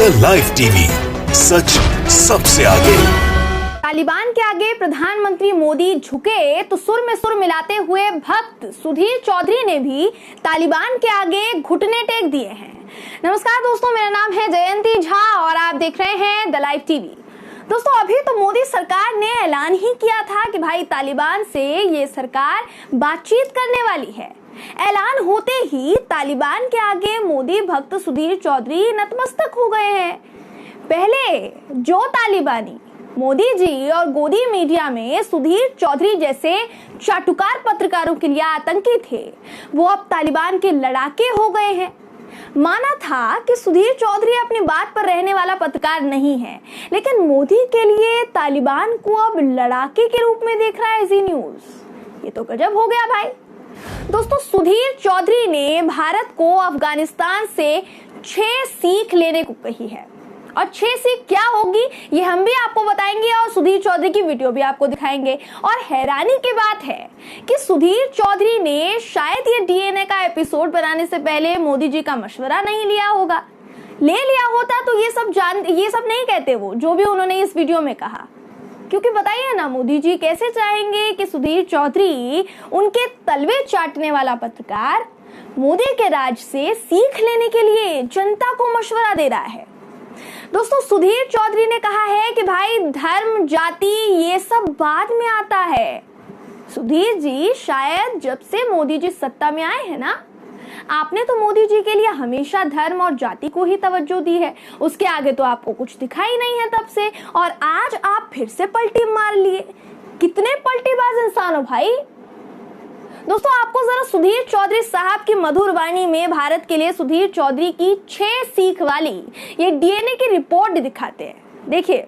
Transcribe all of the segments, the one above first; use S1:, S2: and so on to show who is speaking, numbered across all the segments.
S1: The live TV, सच सबसे आगे।
S2: तालिबान के आगे प्रधानमंत्री मोदी झुके तो सुर में सुर मिलाते हुए भक्त सुधीर चौधरी ने भी तालिबान के आगे घुटने टेक दिए हैं। नमस्कार दोस्तों, मेरा नाम है जयंती झा और आप देख रहे हैं द लाइव टीवी। दोस्तों, अभी तो मोदी सरकार ने ऐलान ही किया था कि भाई तालिबान से ये सरकार बातचीत करने वाली है। ऐलान होते ही तालिबान के आगे मोदी भक्त सुधीर चौधरी नतमस्तक हो गए हैं। पहले जो तालिबानी मोदी जी और गोदी मीडिया में सुधीर चौधरी जैसे चाटुकार पत्रकारों के लिए आतंकी थे, वो अब तालिबान के लड़ाके हो गए हैं। माना था कि सुधीर चौधरी अपनी बात पर रहने वाला पत्रकार नहीं है, लेकिन मोदी के लिए तालिबान को अब लड़ाके के रूप में देख रहा है जी न्यूज। ये तो गजब हो गया भाई। दोस्तों, सुधीर चौधरी ने भारत को अफगानिस्तान से 6 सीख लेने को कही है और 6 सीख क्या होगी ये हम भी आपको बताएंगे और सुधीर चौधरी की वीडियो भी आपको दिखाएंगे। और हैरानी की बात है कि सुधीर चौधरी ने शायद ये डीएनए का एपिसोड बनाने से पहले मोदी जी का मशवरा नहीं लिया होगा। ले लिया होता तो ये सब नहीं कहते वो, जो भी उन्होंने इस वीडियो में कहा। क्योंकि बताइए ना, मोदी जी कैसे चाहेंगे कि सुधीर चौधरी, उनके तलवे चाटने वाला पत्रकार, मोदी के राज से सीख लेने के लिए जनता को मशवरा दे रहा है। दोस्तों, सुधीर चौधरी ने कहा है कि भाई धर्म, जाति ये सब बाद में आता है। सुधीर जी, शायद जब से मोदी जी सत्ता में आए हैं ना, आपने तो मोदी जी के लिए हमेशा धर्म और जाति को ही तवज्जो दी है। उसके आगे तो आपको कुछ दिखाई नहीं है तब से, और आज आप फिर से पलटी मार लिए। कितने पलटीबाज इंसान हो भाई। दोस्तों, आपको जरा सुधीर चौधरी साहब की मधुर वाणी में भारत के लिए सुधीर चौधरी की 6 सीख वाली ये डीएनए की रिपोर्ट दिखाते हैं। देखिए,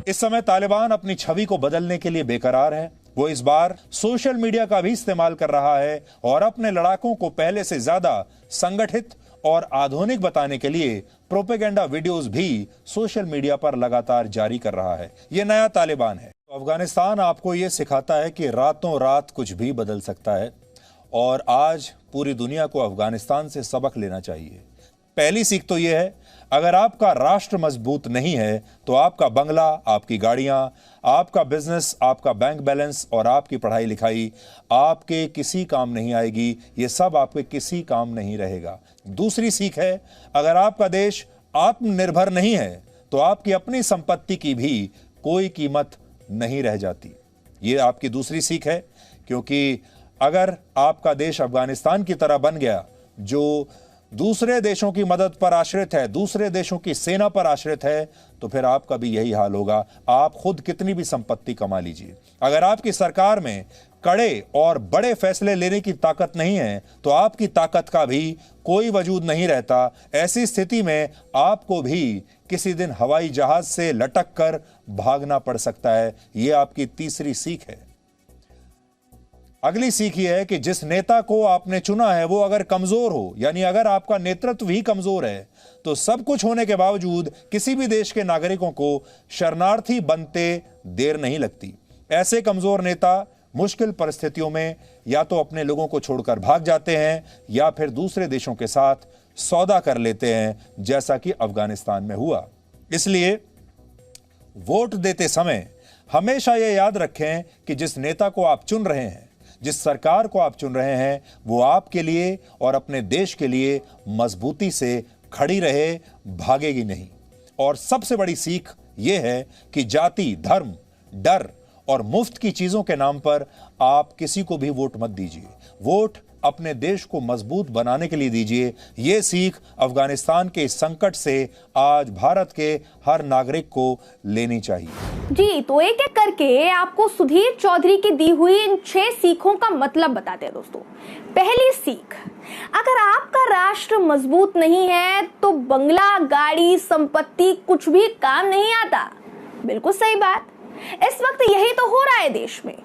S3: इस समय तालिबान अपनी छवि को बदलने के लिए बेकरार है। वो इस बार सोशल मीडिया का भी इस्तेमाल कर रहा है और अपने लड़ाकों को पहले से ज्यादा संगठित और आधुनिक बताने के लिए प्रोपेगेंडा वीडियोस भी सोशल मीडिया पर लगातार जारी कर रहा है। ये नया तालिबान है। तो अफगानिस्तान आपको ये सिखाता है कि रातों रात कुछ भी बदल सकता है और आज पूरी दुनिया को अफगानिस्तान से सबक लेना चाहिए। पहली सीख तो यह है, अगर आपका राष्ट्र मजबूत नहीं है तो आपका बंगला, आपकी गाड़ियां, आपका बिजनेस, आपका बैंक बैलेंस और आपकी पढ़ाई लिखाई आपके किसी काम नहीं आएगी। ये सब आपके किसी काम नहीं रहेगा। दूसरी सीख है, अगर आपका देश आत्मनिर्भर नहीं है तो आपकी अपनी संपत्ति की भी कोई कीमत नहीं रह जाती। ये आपकी दूसरी सीख है, क्योंकि अगर आपका देश अफगानिस्तान की तरह बन गया जो दूसरे देशों की मदद पर आश्रित है, दूसरे देशों की सेना पर आश्रित है, तो फिर आपका भी यही हाल होगा। आप खुद कितनी भी संपत्ति कमा लीजिए, अगर आपकी सरकार में कड़े और बड़े फैसले लेने की ताकत नहीं है तो आपकी ताकत का भी कोई वजूद नहीं रहता। ऐसी स्थिति में आपको भी किसी दिन हवाई जहाज से लटक कर भागना पड़ सकता है। यह आपकी तीसरी सीख है। अगली सीख यह है कि जिस नेता को आपने चुना है वो अगर कमजोर हो, यानी अगर आपका नेतृत्व ही कमजोर है, तो सब कुछ होने के बावजूद किसी भी देश के नागरिकों को शरणार्थी बनते देर नहीं लगती। ऐसे कमजोर नेता मुश्किल परिस्थितियों में या तो अपने लोगों को छोड़कर भाग जाते हैं या फिर दूसरे देशों के साथ सौदा कर लेते हैं, जैसा कि अफगानिस्तान में हुआ। इसलिए वोट देते समय हमेशा यह याद रखें कि जिस नेता को आप चुन रहे हैं, जिस सरकार को आप चुन रहे हैं, वो आपके लिए और अपने देश के लिए मजबूती से खड़ी रहे, भागेगी नहीं। और सबसे बड़ी सीख यह है कि जाति, धर्म, डर और मुफ्त की चीजों के नाम पर आप किसी को भी वोट मत दीजिए। वोट अपने देश को मजबूत बनाने के लिए दीजिए। यह सीख अफगानिस्तान के संकट से आज भारत के हर नागरिक को लेनी चाहिए।
S2: जी, तो एक एक करके आपको सुधीर चौधरी की दी हुई इन 6 सीखों का मतलब बताते हैं दोस्तों। पहली सीख, अगर आपका राष्ट्र मजबूत नहीं है तो बंगला, गाड़ी, संपत्ति कुछ भी काम नहीं आता। बिल्कुल सही बात। इस वक्त यही तो हो रहा है देश में।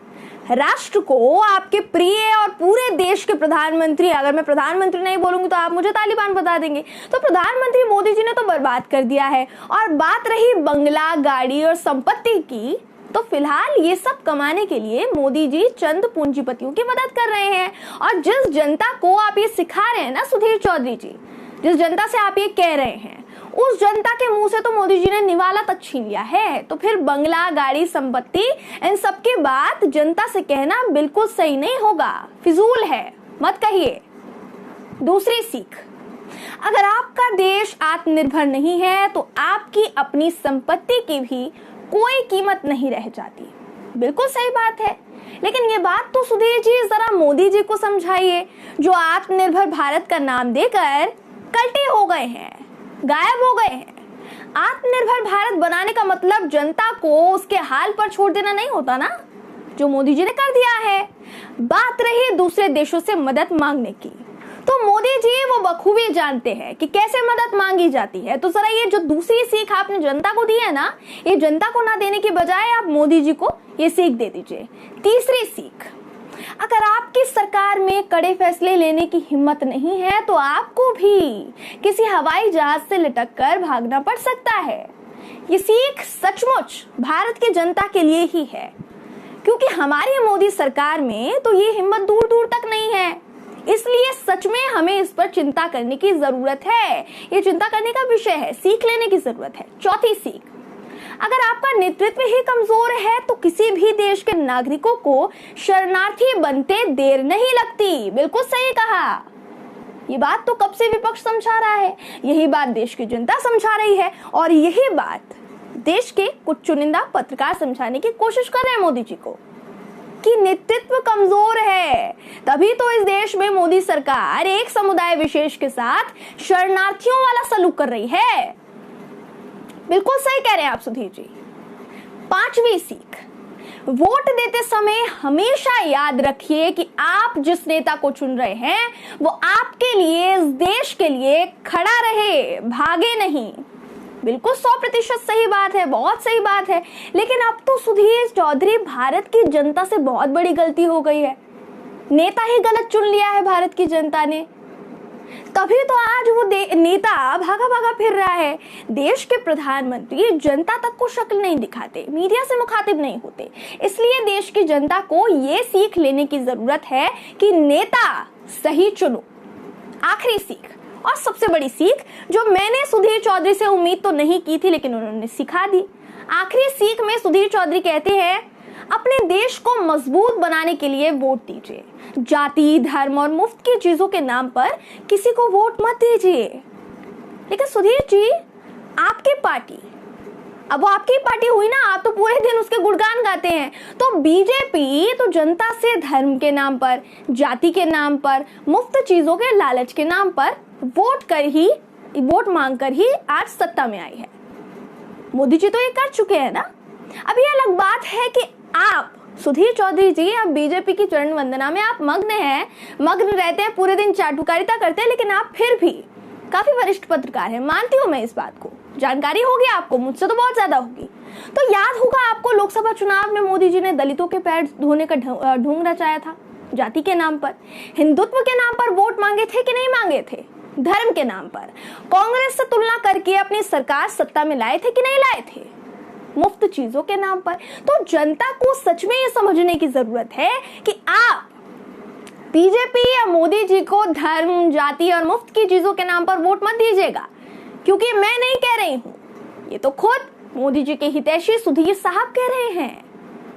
S2: राष्ट्र को आपके प्रिय और पूरे देश के प्रधानमंत्री, अगर मैं प्रधानमंत्री नहीं बोलूंगी तो आप मुझे तालिबान बता देंगे, तो प्रधानमंत्री मोदी जी ने तो बर्बाद कर दिया है। और बात रही बंगला, गाड़ी और संपत्ति की, तो फिलहाल ये सब कमाने के लिए मोदी जी चंद पूंजीपतियों की मदद कर रहे हैं। और जिस जनता को आप ये सिखा रहे हैं ना सुधीर चौधरी जी, जिस जनता से आप ये कह रहे हैं, उस जनता के मुंह से तो मोदी जी ने निवाला तक छीन लिया है, तो फिर बंगला, गाड़ी, संपत्ति, इन सब की बात जनता से कहना बिल्कुल सही नहीं होगा, फिजूल है, मत कहिए। दूसरी सीख, अगर आपका देश आत्मनिर्भर नहीं है तो आपकी अपनी संपत्ति की भी कोई कीमत नहीं रह जाती। बिल्कुल सही बात है, लेकिन ये बात तो सुधीर जी जरा मोदी जी को समझाइए, जो आत्मनिर्भर भारत का नाम देकर कल्टे हो गए हैं, गायब हो गए हैं। आत्मनिर्भर भारत बनाने का मतलब जनता को उसके हाल पर छोड़ देना नहीं होता ना, जो मोदी जी ने कर दिया है। बात रही दूसरे देशों से मदद मांगने की, तो मोदी जी वो बखूबी जानते हैं कि कैसे मदद मांगी जाती है। तो जरा ये जो दूसरी सीख आपने जनता को दी है ना, ये जनता को ना देने की बजाय आप मोदी जी को ये सीख दे दीजिए। तीसरी सीख, अगर आपकी सरकार में कड़े फैसले लेने की हिम्मत नहीं है तो आपको भी किसी हवाई जहाज से लटक कर भागना पड़ सकता है। ये सीख सचमुच भारत की जनता के लिए ही है, क्योंकि हमारी मोदी सरकार में तो ये हिम्मत दूर दूर तक नहीं है। इसलिए सच में हमें इस पर चिंता करने की जरूरत है, ये चिंता करने का विषय है, सीख लेने की जरूरत है। चौथी सीख, अगर आपका नेतृत्व ही कमजोर है तो किसी भी देश के नागरिकों को शरणार्थी बनते देर नहीं लगती। बिल्कुल सही कहा, ये बात तो कब से विपक्ष समझा रहा है, यही बात देश की जनता समझा रही है, और यही बात देश के कुछ चुनिंदा पत्रकार समझाने की कोशिश कर रहे हैं मोदी जी को कि नेतृत्व कमजोर है, तभी तो इस देश में मोदी सरकार एक समुदाय विशेष के साथ शरणार्थियों वाला सलूक कर रही है। बिल्कुल सही कह रहे हैं आप सुधीर जी। पांचवी सीख, वोट देते समय हमेशा याद रखिए कि आप जिस नेता को चुन रहे हैं वो आपके लिए, इस देश के लिए खड़ा रहे, भागे नहीं। बिल्कुल 100% सही बात है, बहुत सही बात है। लेकिन अब तो सुधीर चौधरी, भारत की जनता से बहुत बड़ी गलती हो गई है, नेता ही गलत चुन लिया है भारत की जनता ने। तभी तो आज वो नेता भागा भागा फिर रहा है। देश के प्रधानमंत्री जनता तक को शक्ल नहीं दिखाते, मीडिया से मुखातिब नहीं होते। इसलिए देश की जनता को ये सीख लेने की जरूरत है कि नेता सही चुनो। आखिरी सीख और सबसे बड़ी सीख, जो मैंने सुधीर चौधरी से उम्मीद तो नहीं की थी लेकिन उन्होंने सिखा दी। आखिरी सीख में सुधीर चौधरी कहते हैं, अपने देश को मजबूत बनाने के लिए वोट दीजिए, जाति, धर्म और मुफ्त की चीजों के नाम पर किसी को वोट मत दीजिए। लेकिन सुधीर जी, आपकी पार्टी, अब वो आपकी पार्टी हुई ना, आप तो पूरे दिन उसके गुणगान गाते हैं। तो बीजेपी तो जनता से धर्म के नाम पर, जाति के नाम पर, मुफ्त चीजों के लालच के नाम पर वोट मांगकर ही आज सत्ता में आई है। मोदी जी तो ये कर चुके हैं ना। अब ये अलग बात है कि आप सुधीर चौधरी जी, आप बीजेपी की चरण वंदना में आप मग्न रहते हैं, पूरे दिन चाटुकारिता करते हैं, लेकिन आप फिर भी काफी वरिष्ठ पत्रकार हैं, मानती हूं मैं इस बात को, जानकारी होगी आपको, मुझसे तो बहुत ज्यादा होगी। तो याद होगा आपको, लोकसभा चुनाव में मोदी जी ने दलितों के पैर धोने का ढोंग रचाया था, जाति के नाम पर, हिंदुत्व के नाम पर वोट मांगे थे कि नहीं मांगे थे, धर्म के नाम पर कांग्रेस से तुलना करके अपनी सरकार सत्ता में लाए थे कि नहीं लाए थे, मुफ्त चीजों के नाम पर। तो जनता को सच में ये समझने की जरूरत है कि आप बीजेपी या मोदी जी को धर्म, जाति और मुफ्त की चीजों के नाम पर वोट मत दीजिएगा, क्योंकि मैं नहीं कह रही हूं, ये तो खुद मोदी जी के हितैषी सुधीर साहब कह रहे हैं,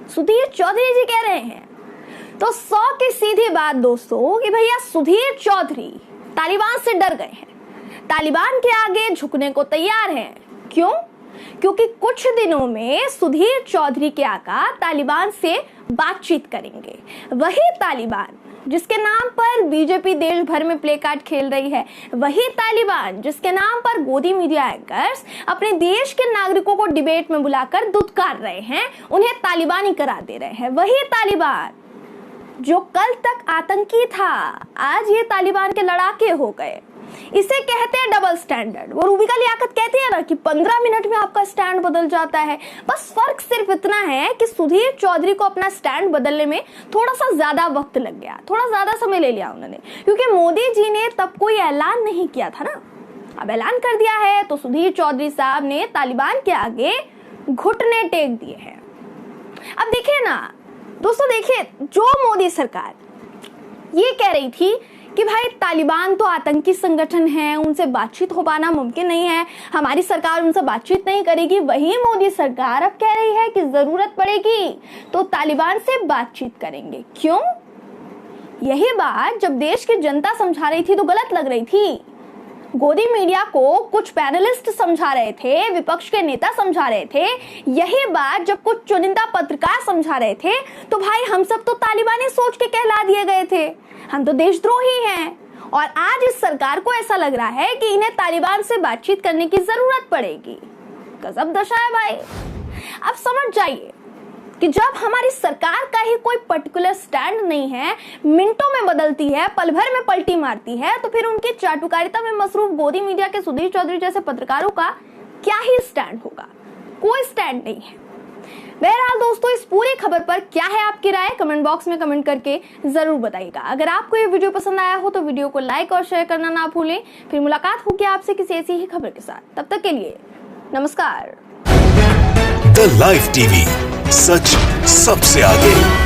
S2: सुधीर चौधरी जी कह रहे हैं। तो 100 की सीधी बात दोस्तों कि भैया सुधीर चौधरी तालिबान से डर गए हैं, तालिबान के आगे झुकने को तैयार हैं। क्यों? क्योंकि कुछ दिनों में सुधीर चौधरी के आका तालिबान से बातचीत करेंगे। वही तालिबान जिसके नाम पर बीजेपी देश भर में प्ले कार्ड खेल रही है, वही तालिबान जिसके नाम पर गोदी मीडिया एंकर्स अपने देश के नागरिकों को डिबेट में बुलाकर दुत्कार रहे हैं, उन्हें तालिबानी करार दे रहे हैं, वही तालिबान जो कल तक आतंकी था, आज ये तालिबान के लड़ाके हो गए। इसे कहते हैं डबल स्टैंडर्ड। वो रूबिका लियाकत कहती है ना कि 15 मिनट में आपका स्टैंड बदल जाता है। बस फर्क सिर्फ इतना है कि सुधीर चौधरी को अपना स्टैंड बदलने में थोड़ा सा ज्यादा वक्त लग गया, थोड़ा ज्यादा समय ले लिया उन्होंने, क्योंकि मोदी जी ने तब कोई ऐलान नहीं किया था ना। अब ऐलान कर दिया है तो सुधीर चौधरी साहब ने तालिबान के आगे घुटने टेक दिए हैं। अब देखिए ना दोस्तों, देखिए, जो मोदी सरकार ये कह रही थी कि भाई तालिबान तो आतंकी संगठन है, उनसे बातचीत हो पाना मुमकिन नहीं है, हमारी सरकार उनसे बातचीत नहीं करेगी। वही मोदी सरकार अब कह रही है कि जरूरत पड़ेगी तो तालिबान से बातचीत करेंगे। क्यों? यही बात जब देश की जनता समझा रही थी तो गलत लग रही थी। गोदी मीडिया को कुछ पैनलिस्ट समझा रहे थे, विपक्ष के नेता समझा रहे थे। यही बात जब कुछ चुनिंदा पत्रकार समझा रहे थे तो भाई हम सब तो तालिबानी सोच के कहला दिए गए थे, हम तो देशद्रोही हैं। और आज इस सरकार को ऐसा लग रहा है कि इन्हें तालिबान से बातचीत करने की जरूरत पड़ेगी। गजब दशा है भाई। अब समझ जाइए कि जब हमारी सरकार का ही कोई पर्टिकुलर स्टैंड नहीं है, मिनटों में बदलती है, पल भर में पलटी मारती है, तो फिर उनकी चाटुकारिता में मसरूफ गोदी मीडिया के सुधीर चौधरी जैसे पत्रकारों का क्या ही स्टैंड होगा? कोई स्टैंड नहीं है। बहरहाल दोस्तों, इस पूरी खबर पर क्या है आपकी राय? कमेंट बॉक्स में कमेंट करके जरूर बताइएगा। अगर आपको ये वीडियो पसंद आया हो तो वीडियो को लाइक और शेयर करना ना भूलें। फिर मुलाकात होगी आपसे किसी ऐसी ही खबर के साथ। तब तक के लिए नमस्कार।
S1: द लाइव टीवी, सच सबसे आगे।